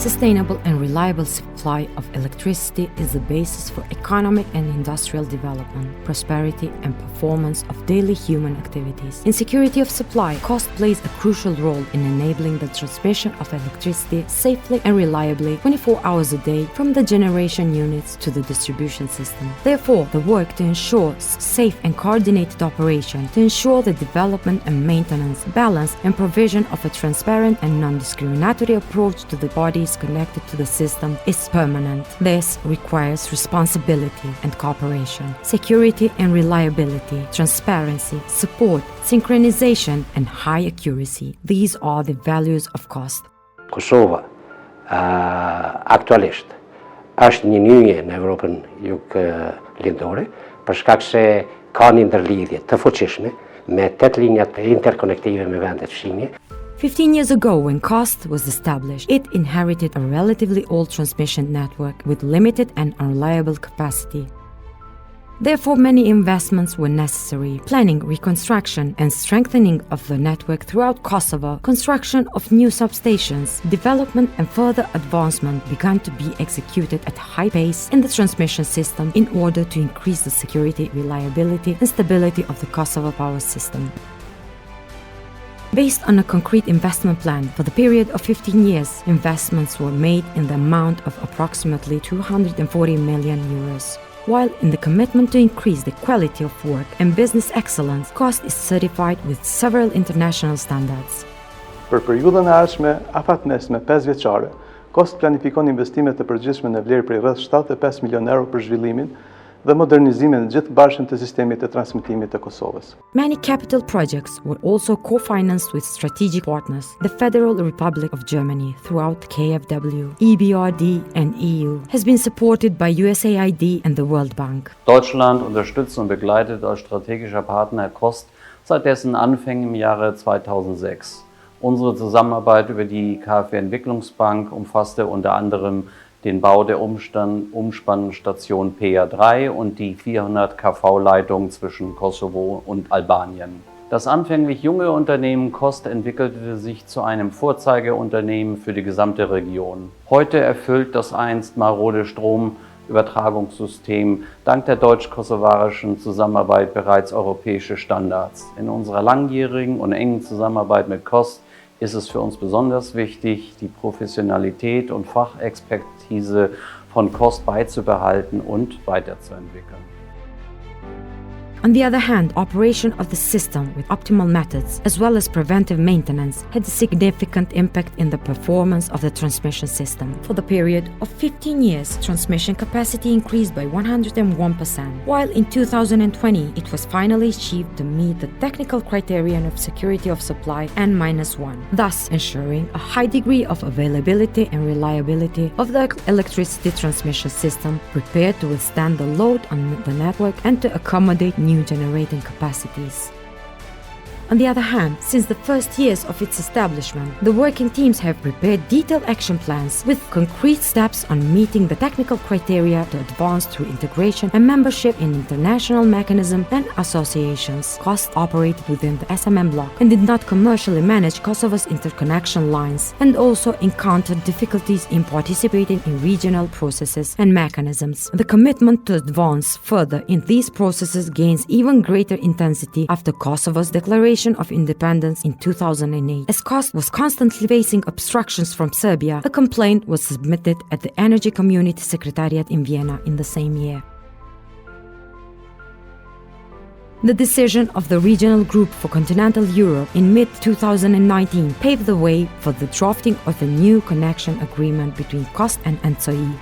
Sustainable and reliable supply of electricity is the basis for economic and industrial development, prosperity, and performance of daily human activities. In security of supply, Koszt plays a crucial role in enabling the transmission of electricity safely and reliably 24 hours a day from the generation units to the distribution system. Therefore, the work to ensure safe and coordinated operation, to ensure the development and maintenance, balance, and provision of a transparent and non-discriminatory approach to the bodies connected to the system is permanent. This requires responsibility and cooperation, security and reliability, transparency, support, synchronization, and high accuracy. These are the values of Koszt. Kosova aktualisht është një nyje në Evropën Jug-Lindore për shkak se ka një ndërlidhje të fuqishme me 8 linjat interkonektive me vendet fshinje. 15 years ago, when Koszt was established, it inherited a relatively old transmission network with limited and unreliable capacity. Therefore, many investments were necessary: planning, reconstruction, and strengthening of the network throughout Kosovo, construction of new substations, development and further advancement began to be executed at high pace in the transmission system in order to increase the security, reliability, and stability of the Kosovo power system. Based on a concrete investment plan for the period of 15 years, investments were made in the amount of approximately 240 million euros. While in the commitment to increase the quality of work and business excellence, Koszt is certified with several international standards. Për periudhën e ardhshme afatmesme 5 vjeçare, Koszt planifikon investime të përgjithshme në vlerë prej rreth 75 milion euro për zhvillimin dhe modernizimin e gjithë bashkën të sistemit të transmetimit të Kosovës. Many capital projects were also co-financed with strategic partners, the Federal Republic of Germany throughout KfW, EBRD and EU, has been supported by USAID and the World Bank. Deutschland unterstützt und begleitet als strategischer Partner Koszt seit dessen Anfängen im Jahre 2006. Unsere Zusammenarbeit über die KfW-Entwicklungsbank umfasste unter anderem den Bau der Umspannungsstation PA3 und die 400 kV-Leitung zwischen Kosovo und Albanien. Das anfänglich junge Unternehmen Koszt entwickelte sich zu einem Vorzeigeunternehmen für die gesamte Region. Heute erfüllt das einst marode Stromübertragungssystem dank der deutsch-kosovarischen Zusammenarbeit bereits europäische Standards. In unserer langjährigen und engen Zusammenarbeit mit Koszt ist es für uns besonders wichtig, die Professionalität und Fachexpertise von Koszt beizubehalten und weiterzuentwickeln. On the other hand, operation of the system with optimal methods as well as preventive maintenance had a significant impact in the performance of the transmission system. For the period of 15 years, transmission capacity increased by 101%, while in 2020 it was finally achieved to meet the technical criterion of security of supply N-1, thus ensuring a high degree of availability and reliability of the electricity transmission system, prepared to withstand the load on the network and to accommodate new generating capacities. On the other hand, since the first years of its establishment, the working teams have prepared detailed action plans with concrete steps on meeting the technical criteria to advance through integration and membership in international mechanisms and associations. Koszt operated within the SMM bloc and did not commercially manage Kosovo's interconnection lines, and also encountered difficulties in participating in regional processes and mechanisms. The commitment to advance further in these processes gains even greater intensity after Kosovo's declaration of independence in 2008. As Koszt was constantly facing obstructions from Serbia, a complaint was submitted at the Energy Community Secretariat in Vienna in the same year. The decision of the Regional Group for Continental Europe in mid-2019 paved the way for the drafting of a new connection agreement between Koszt and ENTSO-E.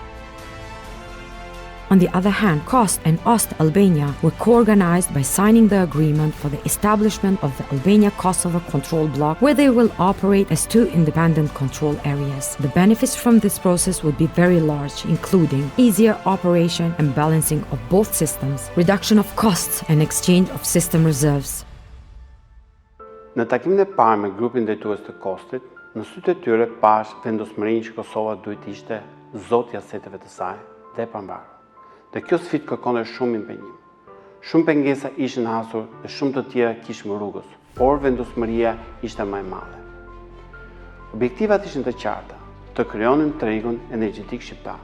On the other hand, Koszt and Ost Albania were co-organized by signing the agreement for the establishment of the Albania-Kosovo control block, where they will operate as two independent control areas. The benefits from this process would be very large, including easier operation and balancing of both systems, reduction of costs, and exchange of system reserves. Në takimin e parë me grupin drejtues të Kostit, në sytë e tyre pash vendosmërinë që Kosova duhet ishte zotja seteve të saj dhe pambarë. Dhe kjo sfidë kërkonte shumë impenjim. Shumë pengesa ishin hasur dhe shumë të tjera kishim rrugës, por vendosmëria ishte më e madhe. Objektivat ishin të qarta: të krijonin tregun energjetik shqiptar.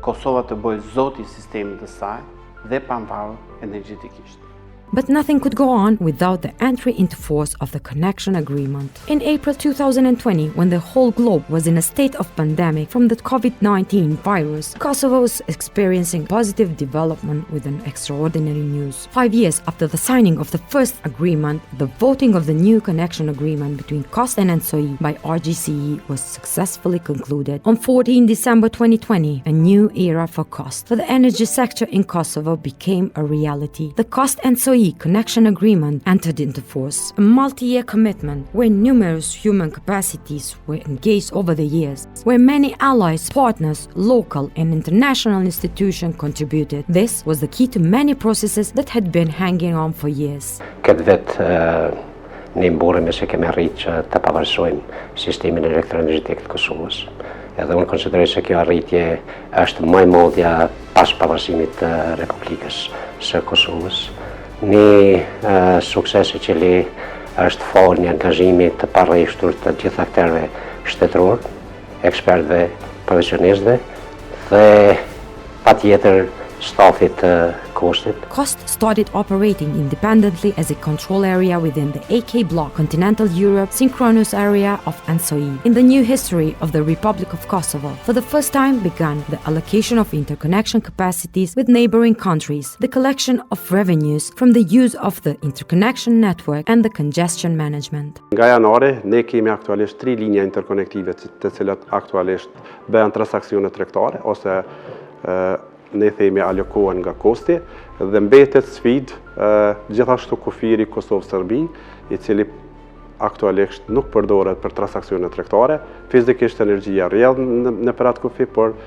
Kosova të bëjë zoti i sistemit të saj dhe pavarur energjetikisht. But nothing could go on without the entry into force of the connection agreement. In April 2020, when the whole globe was in a state of pandemic from the COVID-19 virus, Kosovo was experiencing positive development with an extraordinary news. 5 years after the signing of the first agreement, the voting of the new connection agreement between Kostt and ENTSO-E by RGCE was successfully concluded. On 14 December 2020, a new era for Kostt. For the energy sector in Kosovo became a reality. The Kostt-ENTSO-E connection agreement entered into force, a multi-year commitment where numerous human capacities were engaged over the years, where many allies, partners, local and international institutions contributed. This was the key to many processes that had been hanging on for years. Këtë vetë ne mburemi se kemi arritë që të pavarësojmë sistemin elektroenergjetik të Kosovës. Edhe unë konsideroj se kjo arritje është më e madhja pas pavarësimit të Republikës së Kosovës. Një sukses i cili është falë një angazhimi të parreshtur të gjithë aktorëve shtetëror, ekspertëve, profesionistëve dhe patjetër stafit të Kostit. Kostt started operating independently as a control area within the AK bloc, continental Europe, synchronous area of ENTSO-E. In the new history of the Republic of Kosovo, for the first time began the allocation of interconnection capacities with neighboring countries, the collection of revenues from the use of the interconnection network and the congestion management. Nga janari, ne kemi aktualisht 3 linja interkonektive të cilat aktualisht bëhen transaksione tregtare ose ne themi alokohen nga Kosti dhe mbetet sfidë gjithashtu kufiri Kosovë-Serbi, i cili aktualisht nuk përdoret për transaksione tregtare. Fizikisht energjia rrjedh në atë kufi, por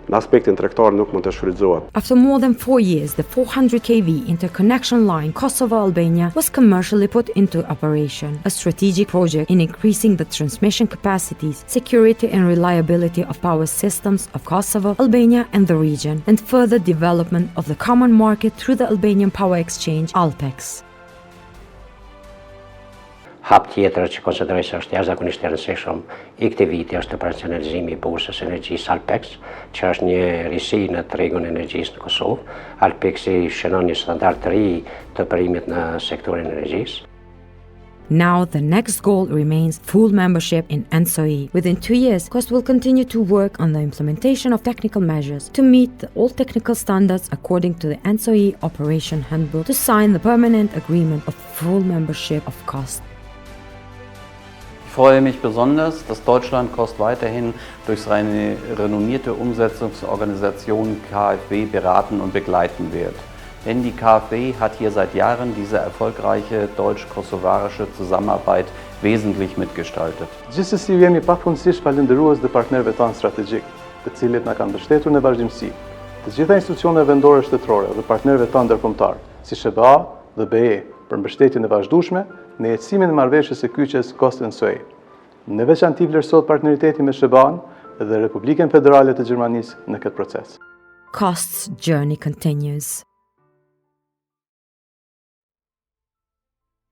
në aspektin tregtar nuk mund të shfrytëzohet. After more than 4 years, the 400 kV interconnection line Kosovo-Albania was commercially put into operation, a strategic project in increasing the transmission capacities, security and reliability of power systems of Kosovo, Albania and the region, and further development of the common market through the Albanian Power Exchange, ALPEX. Hap tjetër që konsideroj se është jashtëzakonisht i rëndësishëm i këtij viti është operacionalizimi i bursës energjisë ALPEX, që është një risi në tregun e energjisë në Kosovë. ALPEX-i shënon një standard të ri të përimit në sektorin e energjisë. Now, the next goal remains full membership in ENTSO-E. Within 2 years, Kostt will continue to work on the implementation of technical measures to meet all technical standards according to the ENTSO-E Operation Handbook to sign the permanent agreement of full membership of Kostt. Ich freue mich besonders, dass Deutschland Kostt weiterhin durch seine renommierte Umsetzungsorganisation KfW beraten und begleiten wird. Denn die KfW hat hier seit Jahren diese erfolgreiche deutsch-kosovarische Zusammenarbeit wesentlich mitgestaltet. Gjithsesi jemi pafundësisht falëndërues dhe partnerëve tanë strategjik, të cilët na kanë mbështetur në vazhdimsi. Të gjitha institucioneve vendore shtetërore dhe partnerëve tanë ndërkombëtar, si SH.A dhe BE, për mbështetjen e vazhdueshme në jetësimin e marrëveshjes së kyçes Kostt-ENTSO-E. Në veçanti vlerësohet partneriteti me SH.A-n dhe Republikën Federale të Gjermanisë në këtë proces. Kostt's journey continues.